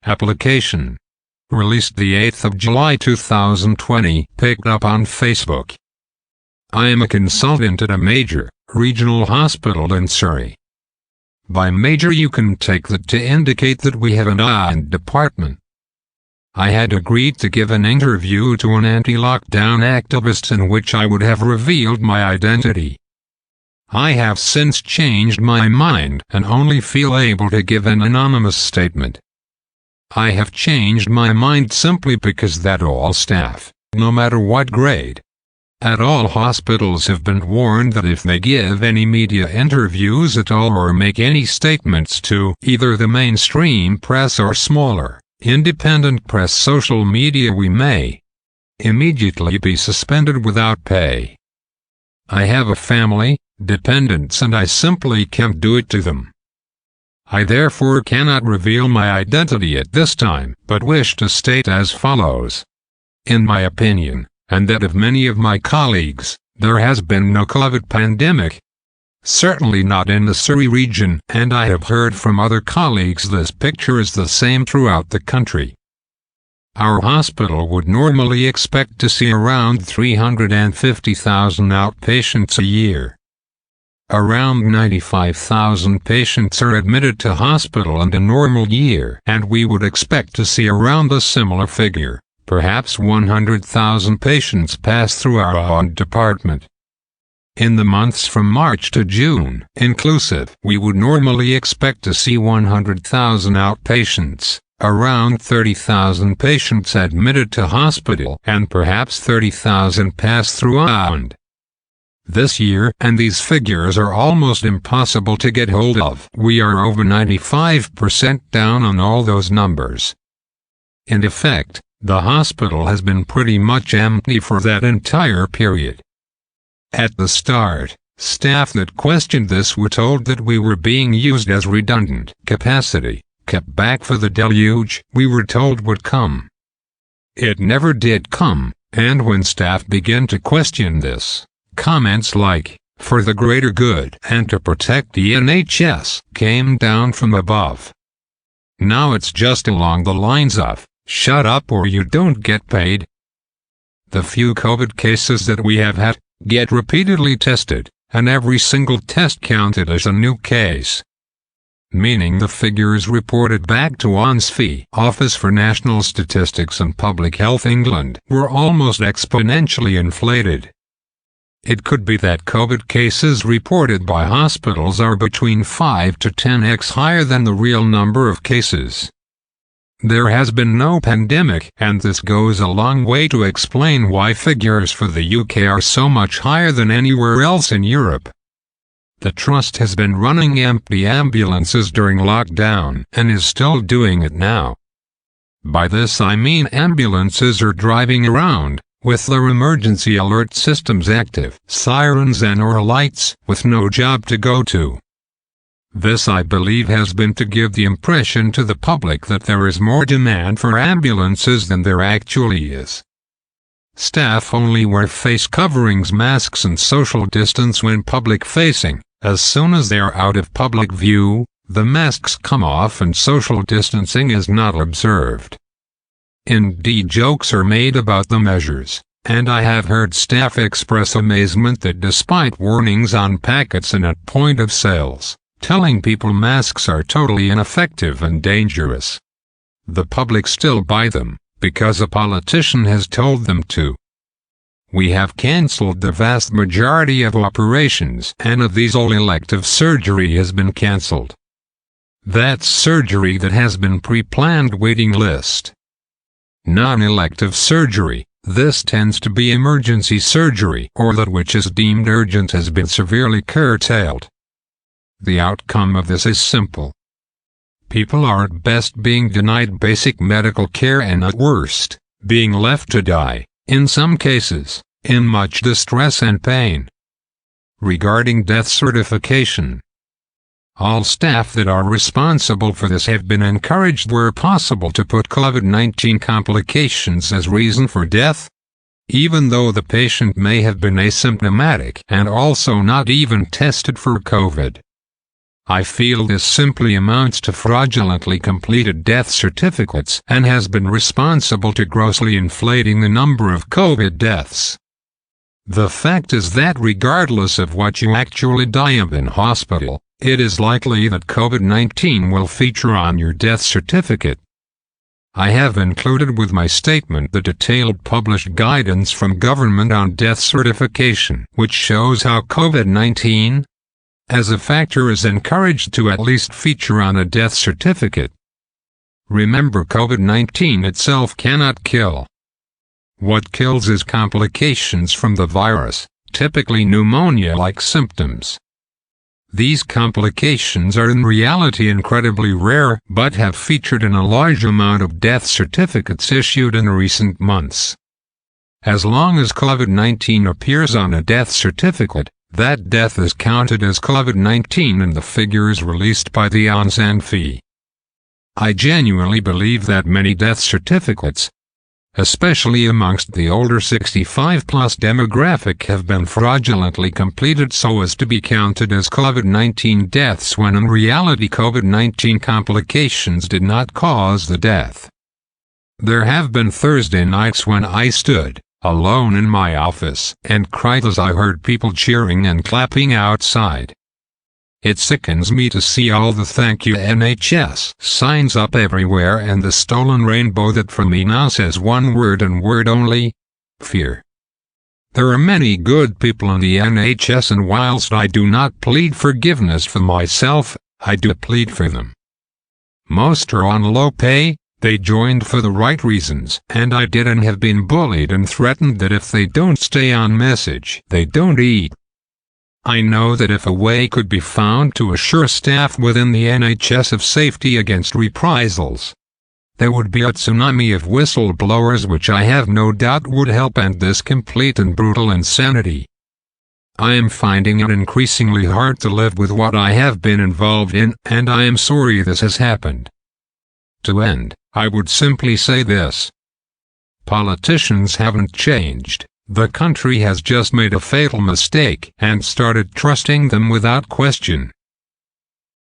application. Released the 8th of July 2020, picked up on Facebook. I am a consultant at a major, regional hospital in Surrey. By major you can take that to indicate that we have an iv'e department. I had agreed to give an interview to an anti-lockdown activist in which I would have revealed my identity. I have since changed my mind and only feel able to give an anonymous statement. I have changed my mind simply because that all staff, no matter what grade, at all hospitals have been warned that if they give any media interviews at all or make any statements to either the mainstream press or smaller, independent press social media, we may immediately be suspended without pay. I have a family, dependents, and I simply can't do it to them. I therefore cannot reveal my identity at this time, but wish to state as follows. In my opinion, and that of many of my colleagues, there has been no COVID pandemic. Certainly not in the Surrey region, and I have heard from other colleagues this picture is the same throughout the country. Our hospital would normally expect to see around 350,000 outpatients a year. Around 95,000 patients are admitted to hospital in a normal year, and we would expect to see around a similar figure. Perhaps 100,000 patients pass through our iv'e department. In the months from March to June, inclusive, we would normally expect to see 100,000 outpatients, around 30,000 patients admitted to hospital, and perhaps 30,000 pass through iv'e. This year, and these figures are almost impossible to get hold of, we are over 95% down on all those numbers. In effect, the hospital has been pretty much empty for that entire period. At the start, staff that questioned this were told that we were being used as redundant capacity, kept back for the deluge we were told would come. It never did come, and when staff began to question this, comments like, "for the greater good and to protect the N.H.S. came down from above. Now it's just along the lines of, shut up or you don't get paid." The few COVID cases that we have had get repeatedly tested, and every single test counted as a new case. Meaning the figures reported back to NHS Office for National Statistics and Public Health England were almost exponentially inflated. It could be that COVID cases reported by hospitals are between 5 to 10x higher than the real number of cases. There has been no pandemic, and this goes a long way to explain why figures for the UK are so much higher than anywhere else in Europe. The Trust has been running empty ambulances during lockdown, and is still doing it now. By this I mean ambulances are driving around, with their emergency alert systems active, sirens and/or lights, with no job to go to. This, I believe, has been to give the impression to the public that there is more demand for ambulances than there actually is. Staff only wear face coverings, masks and social distance when public-facing. As soon as they are out of public view, the masks come off and social distancing is not observed. Indeed, jokes are made about the measures, and I have heard staff express amazement that despite warnings on packets and at point of sales, telling people masks are totally ineffective and dangerous, the public still buy them, because a politician has told them to. We have cancelled the vast majority of operations, and of these all elective surgery has been cancelled. That's surgery that has been pre-planned waiting list. Non-elective surgery, this tends to be emergency surgery, or that which is deemed urgent, has been severely curtailed. The outcome of this is simple. People are at best being denied basic medical care and at worst, being left to die, in some cases, in much distress and pain. Regarding death certification, all staff that are responsible for this have been encouraged where possible to put COVID-19 complications as reason for death, even though the patient may have been asymptomatic and also not even tested for COVID. I feel this simply amounts to fraudulently completed death certificates and has been responsible to grossly inflating the number of COVID deaths. The fact is that regardless of what you actually die of in hospital, it is likely that COVID-19 will feature on your death certificate. I have included with my statement the detailed published guidance from government on death certification, which shows how COVID-19 as a factor is encouraged to at least feature on a death certificate. Remember, COVID-19 itself cannot kill. What kills is complications from the virus, typically pneumonia-like symptoms. These complications are in reality incredibly rare, but have featured in a large amount of death certificates issued in recent months. As long as COVID-19 appears on a death certificate, that death is counted as COVID-19 and the figure is released by the N.H.S. I genuinely believe that many death certificates, especially amongst the older 65-plus demographic, have been fraudulently completed so as to be counted as COVID-19 deaths when in reality COVID-19 complications did not cause the death. There have been Thursday nights when I stood alone in my office and cried as I heard people cheering and clapping outside. It sickens me to see all the "Thank you N.H.S. signs up everywhere and the stolen rainbow that for me now says one word and word only: fear. There are many good people in the N.H.S. and whilst I do not plead forgiveness for myself, I do plead for them. Most are on low pay. They joined for the right reasons, and I did and have been bullied and threatened that if they don't stay on message, they don't eat. I know that if a way could be found to assure staff within the NHS of safety against reprisals, there would be a tsunami of whistleblowers which I have no doubt would help end this complete and brutal insanity. I am finding it increasingly hard to live with what I have been involved in, and I am sorry this has happened. To end, I would simply say this. Politicians haven't changed. The country has just made a fatal mistake and started trusting them without question.